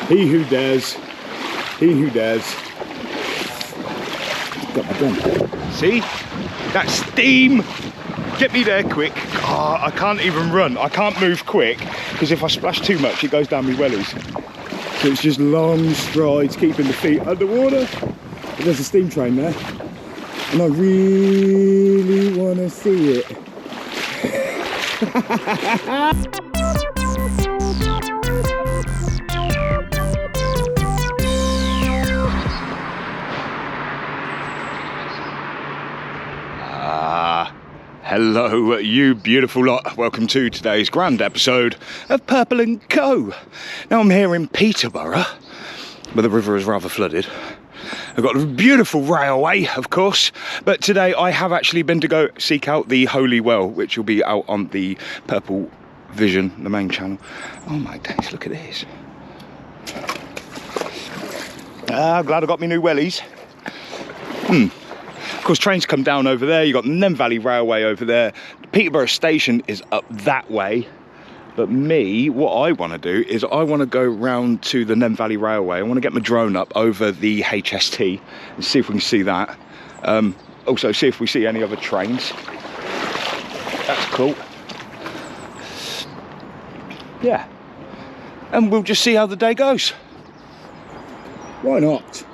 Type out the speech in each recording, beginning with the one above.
He who dares. He who dares. Got my gun. See? That steam! Get me there quick. Oh, I can't even run. I can't move quick because if I splash too much, it goes down my wellies. So it's just long strides, keeping the feet underwater. But there's a steam train there, and I really want to see it. Hello, you beautiful lot. Welcome to today's grand episode of Purple and Co. Now I'm here in Peterborough, where the river is rather flooded. I've got a beautiful railway, of course, but today I have actually been to go seek out the Holy Well, which will be out on the Purple Vision, the main channel. Oh my days, look at this. I'm glad I got me new wellies. Of course, trains come down over there. You've got the Nene Valley Railway over there. The Peterborough station is up that way. But me, what I want to do is I want to go round to the Nene Valley Railway. I want to get my drone up over the HST and see if we can see that. Also, see if we see any other trains. That's cool. Yeah. And we'll just see how the day goes. Why not?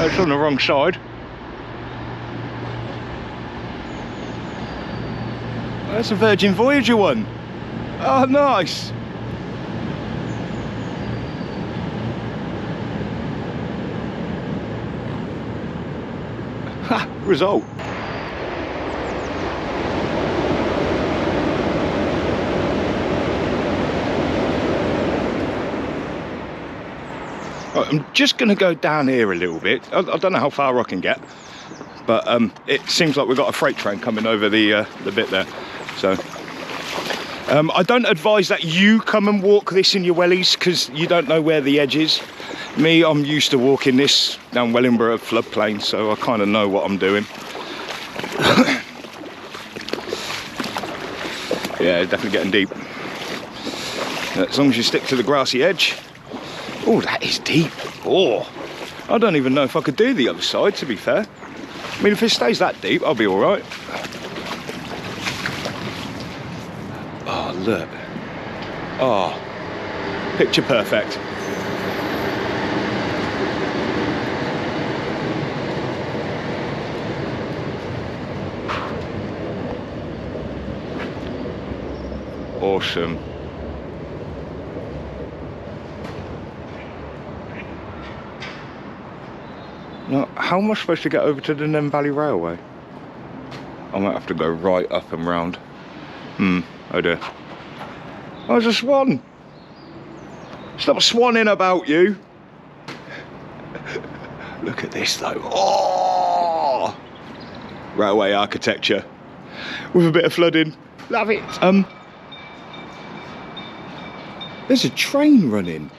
It's on the wrong side. That's a Virgin Voyager one. Oh, nice. Ha, result. Right, I'm just going to go down here a little bit. I don't know how far I can get, but it seems like we've got a freight train coming over the bit there. So I don't advise that you come and walk this in your wellies because you don't know where the edge is. Me, I'm used to walking this down Wellingborough floodplain, so I kind of know what I'm doing. Yeah, definitely getting deep. As long as you stick to the grassy edge. Oh, that is deep. Oh, I don't even know if I could do the other side, to be fair. I mean, if it stays that deep, I'll be all right. Oh, look. Oh, picture perfect. Awesome. Now, how am I supposed to get over to the Nene Valley Railway? I might have to go right up and round. Oh dear. Oh, there's a swan! Stop swanning about, you! Look at this though. Oh! Railway architecture. With a bit of flooding. Love it! There's a train running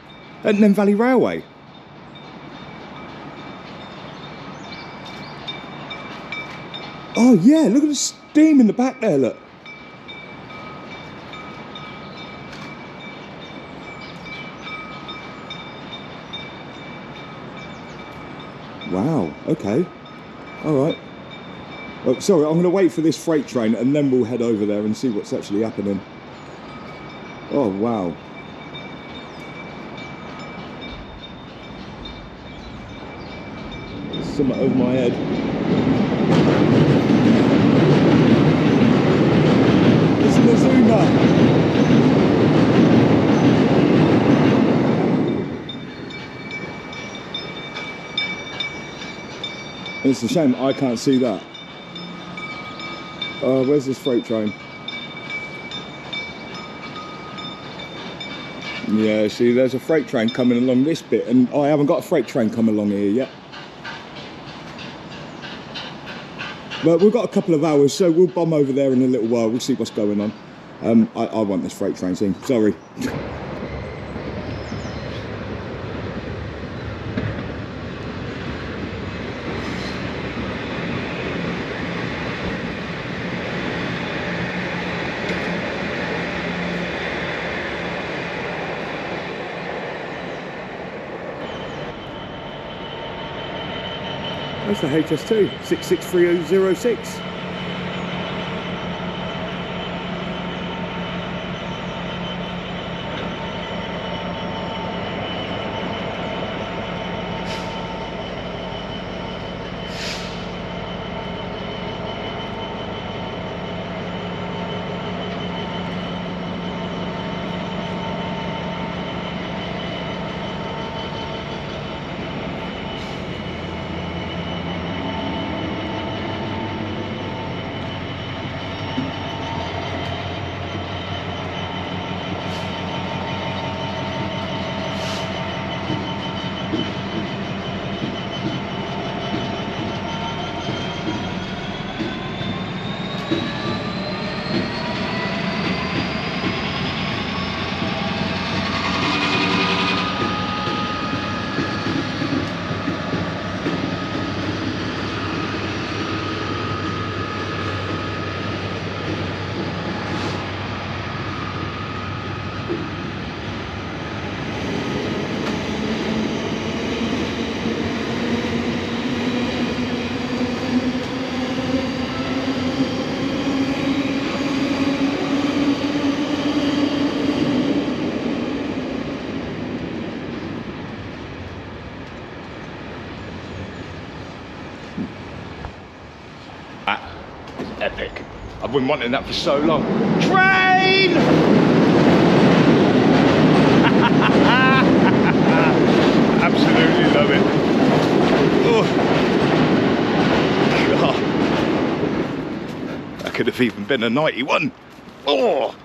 at Nene Valley Railway. Oh yeah, look at the steam in the back there, look. Wow, okay. Alright. Oh, sorry, I'm going to wait for this freight train and then we'll head over there and see what's actually happening. Oh, wow. Something over my head. It's a shame I can't see that. Where's this freight train? Yeah, see, there's a freight train coming along this bit, and I haven't got a freight train coming along here yet. But we've got a couple of hours, so we'll bomb over there in a little while. We'll see what's going on. I want this freight train thing. Sorry. That's the HS2, 663006. That is epic. I've been wanting that for so long. Train! Absolutely love it. Oh. God. That could have even been a 91. Oh.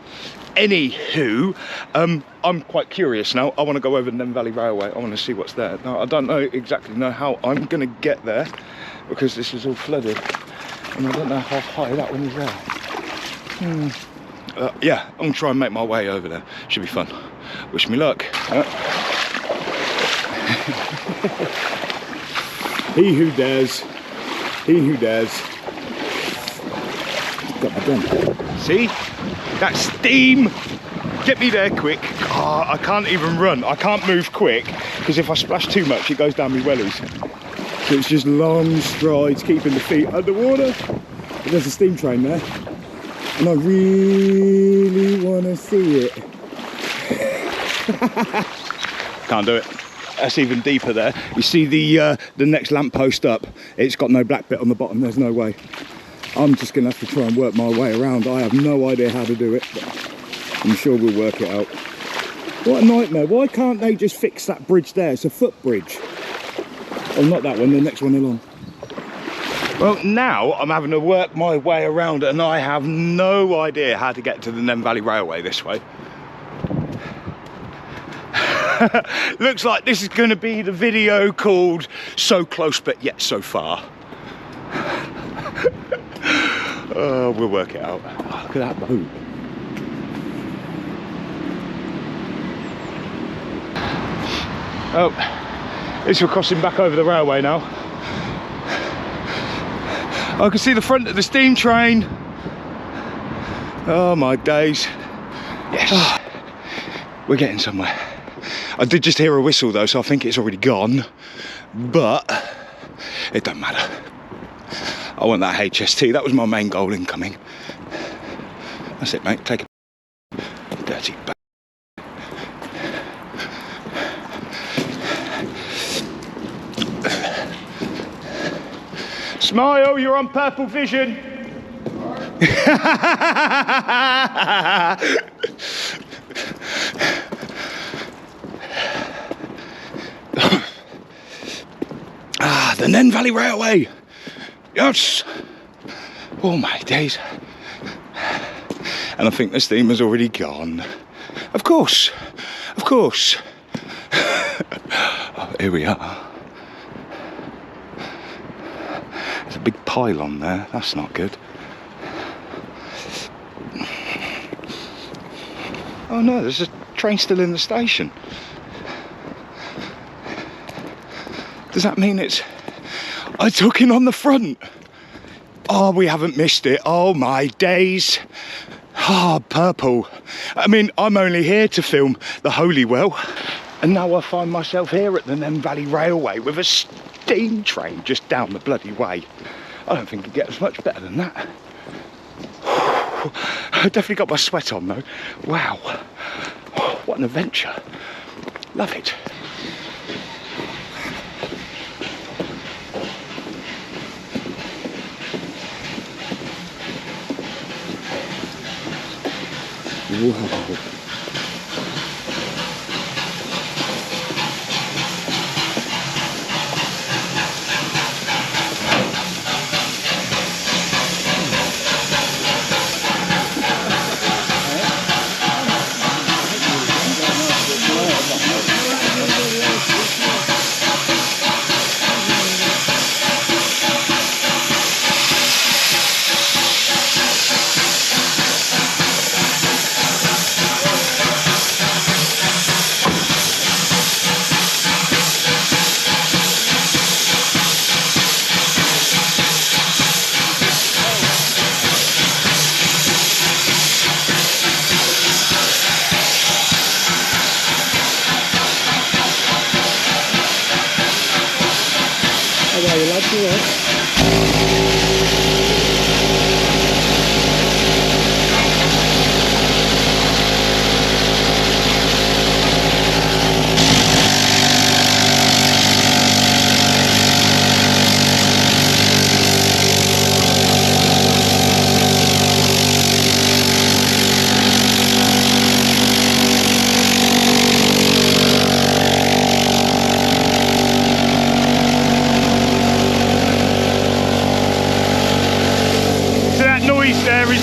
Anywho, I'm quite curious now. I want to go over the Nene Valley Railway. I want to see what's there. Now, I don't know how I'm going to get there because this is all flooded. And I don't know how high that one is there. Yeah, I'm going to try and make my way over there. Should be fun. Wish me luck. He who dares. He who dares. Got my gun. See? That steam! Get me there quick. Oh, I can't even run. I can't move quick because if I splash too much, it goes down my wellies. So it's just long strides, keeping the feet underwater. But there's a steam train there, and I really want to see it. Can't do it. That's even deeper there. You see the next lamppost up? It's got no black bit on the bottom. There's no way. I'm just going to have to try and work my way around. I have no idea how to do it, but I'm sure we'll work it out. What a nightmare. Why can't they just fix that bridge there? It's a footbridge. Oh, not that one, the next one along. Well, now I'm having to work my way around and I have no idea how to get to the Nene Valley Railway this way. Looks like this is going to be the video called So Close But Yet So Far. We'll work it out. Oh, look at that boat. Oh, at least we're crossing back over the railway now. I can see the front of the steam train. Oh my days. Yes, we're getting somewhere. I did just hear a whistle though, so I think it's already gone, but it doesn't matter. I want that HS2. That was my main goal in coming. That's it, mate. Take it. Dirty bag. Smile, you're on purple vision. The Nene Valley Railway. Yes. Oh my days. And I think the steamer's already gone. Of course. Of course. Oh, here we are. There's a big pylon there. That's not good. Oh no, there's a train still in the station. Does that mean it's... I took in on the front. Oh, we haven't missed it. Oh my days. Ah, purple. I mean, I'm only here to film the Holy Well. And now I find myself here at the Nene Valley Railway with a steam train just down the bloody way. I don't think it gets much better than that. I definitely got my sweat on though. Wow, what an adventure. Love it. Whoa.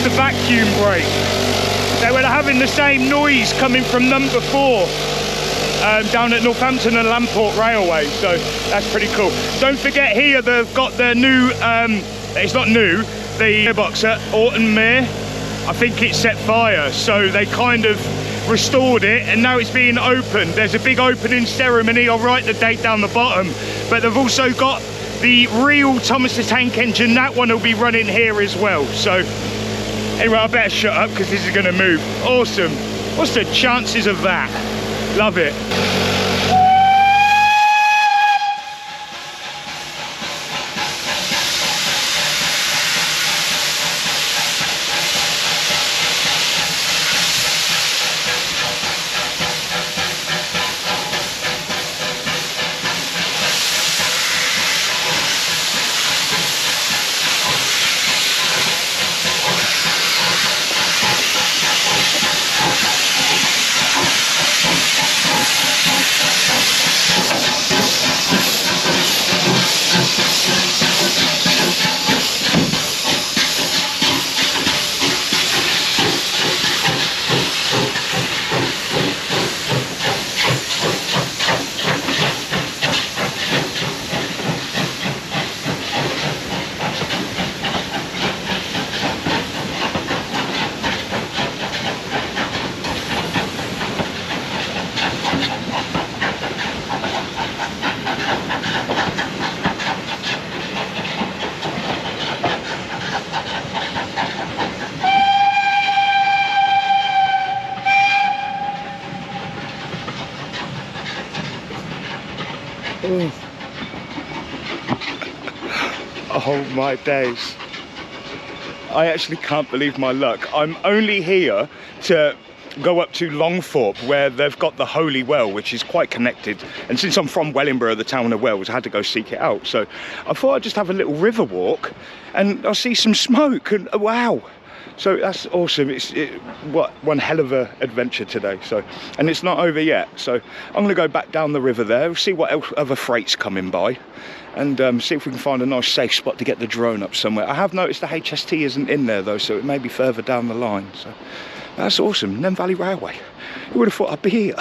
The vacuum brake. They were having the same noise coming from number 4 down at Northampton and Lamport Railway, so that's pretty cool. Don't forget here they've got their new, it's not new, the gearbox at N.V.R. I think it set fire, so they kind of restored it and now it's being opened. There's a big opening ceremony. I'll write the date down the bottom, but they've also got the real Thomas the Tank engine. That one will be running here as well. So anyway, I better shut up because this is going to move. Awesome. What's the chances of that? Love it. Oh my days. I actually can't believe my luck. I'm only here to go up to Longthorpe where they've got the Holy Well, which is quite connected. And since I'm from Wellingborough, the town of Wells, I had to go seek it out. So I thought I'd just have a little river walk and I'll see some smoke and wow. So that's awesome. What one hell of a adventure today. So, and it's not over yet. So I'm going to go back down the river there, see what else, other freight's coming by, and see if we can find a nice safe spot to get the drone up somewhere. I have noticed the HST isn't in there though, so it may be further down the line. So that's awesome. Nene Valley Railway. Who would have thought I'd be here?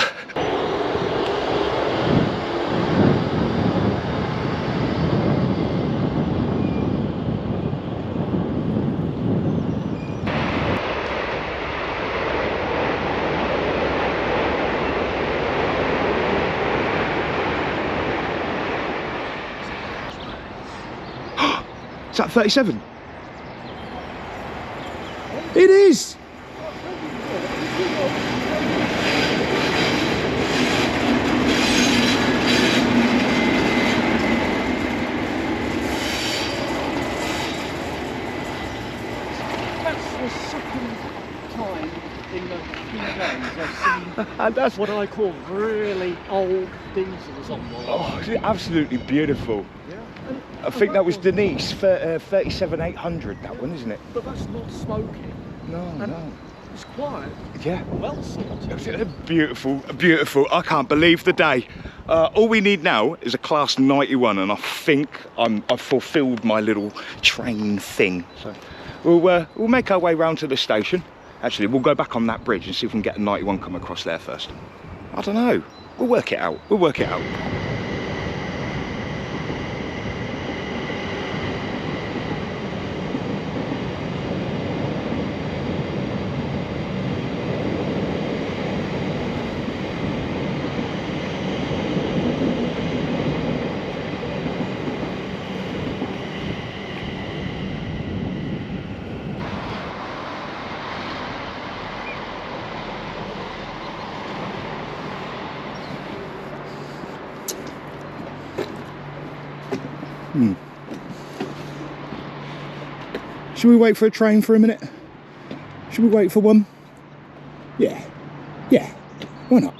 Is that 37? It is! And that's what I call really old diesels on board. Oh, it's absolutely beautiful. Yeah. I think that was Denise, 37800, that one, isn't it? But that's not smoking. No, no. It's quiet. Yeah. Well sorted. Beautiful, beautiful. I can't believe the day. All we need now is a class 91, and I think I've fulfilled my little train thing. So we'll make our way round to the station. Actually, we'll go back on that bridge and see if we can get a 91 come across there first. I don't know. We'll work it out. We'll work it out. Should we wait for a train for a minute? Should we wait for one? Yeah. Yeah. Why not?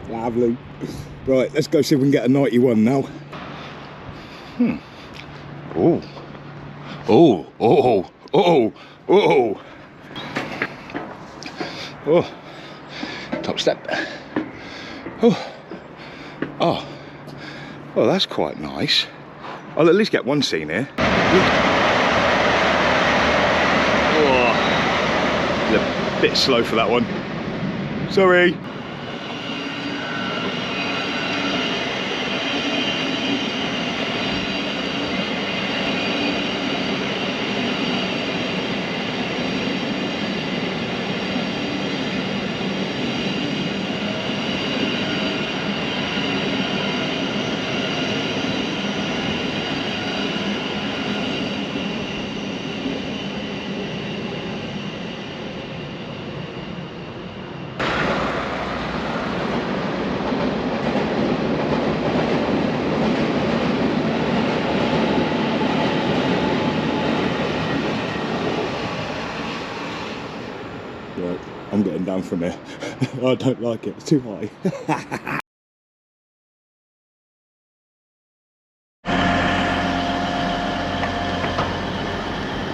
Lovely. Right, let's go see if we can get a 91 now. Oh. Oh, oh, oh, oh. Oh. Top step. Oh. Oh. Well, that's quite nice. I'll at least get one scene here. Oh. A bit slow for that one. Sorry. Right, I'm getting down from here. I don't like it, it's too high.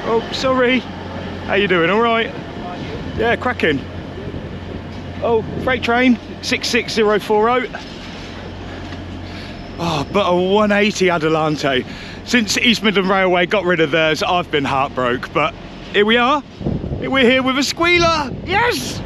Oh, sorry. How you doing, all right? Yeah, cracking. Oh, freight train, 66040. Oh, but a 180 Adelante. Since East Midland Railway got rid of theirs, I've been heartbroken, but here we are. We're here with a squealer, yes!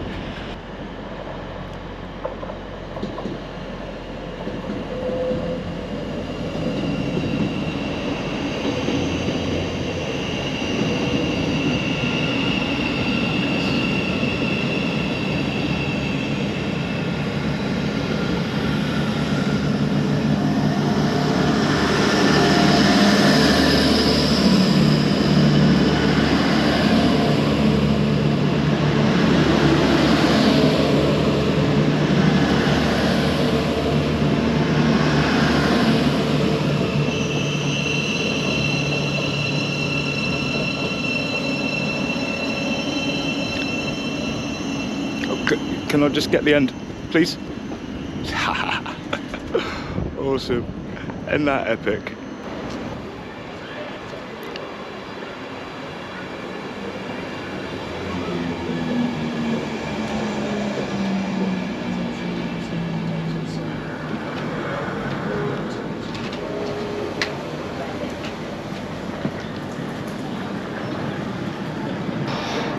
Can I just get the end, please? Awesome. Isn't that epic?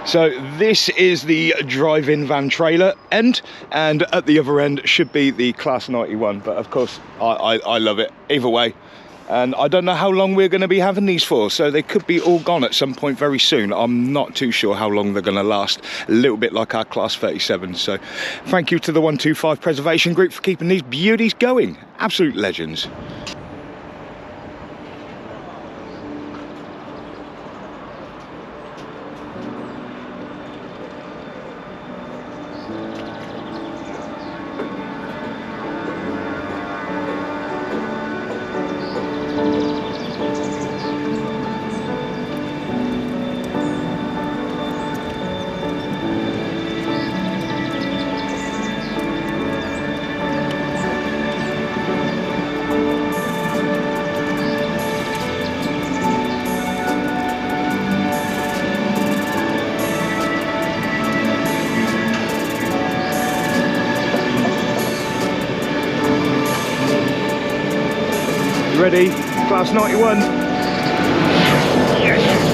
So this is the drive-in van trailer end, and at the other end should be the Class 91, but of course I love it either way. And I don't know how long we're going to be having these for, so they could be all gone at some point very soon. I'm not too sure how long they're going to last, a little bit like our Class 37. So thank you to the 125 Preservation Group for keeping these beauties going. Absolute legends. You ready? Class 91. Yes.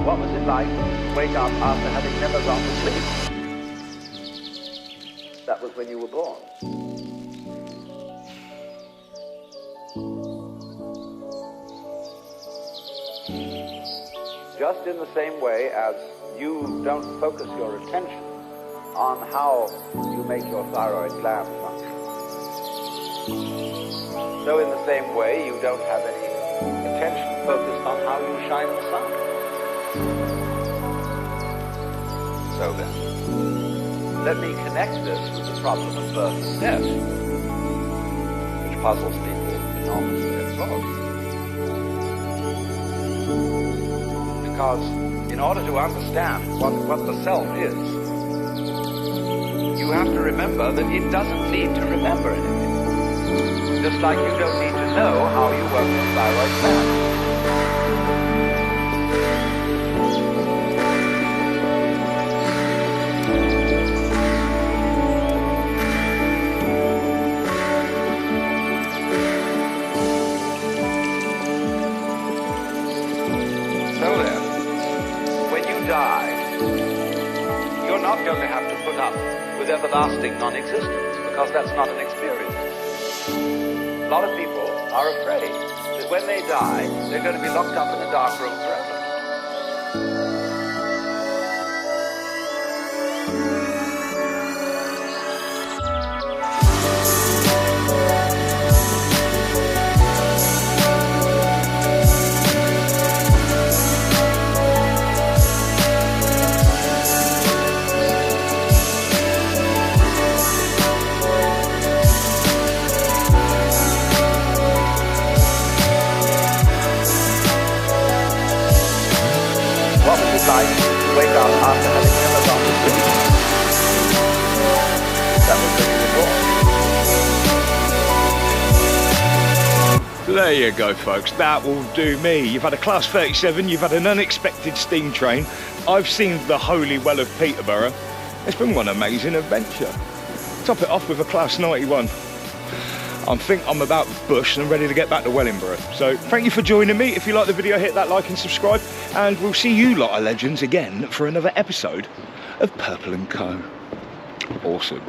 What was it like to wake up after having never gone to sleep? That was when you were born. Just in the same way as you don't focus your attention on how you make your thyroid gland function, so in the same way you don't have any attention focused on how you shine the sun. So then, let me connect this with the problem of birth and death, which puzzles people enormously as well. Because in order to understand what the self is, you have to remember that it doesn't need to remember anything. Just like you don't need to know how you work your thyroid gland. You're not going to have to put up with everlasting non-existence, because that's not an experience. A lot of people are afraid that when they die, they're going to be locked up in a dark room forever. Like to wake up after having never gone to sleep. That was when you were born. There you go, folks. That will do me. You've had a Class 37, you've had an unexpected steam train. I've seen the holy well of Peterborough. It's been one amazing adventure. Top it off with a Class 91. I think I'm about bush and I'm ready to get back to Wellingborough. So thank you for joining me. If you like the video, hit that like and subscribe, and we'll see you lot of legends again for another episode of Purple & Co. Awesome.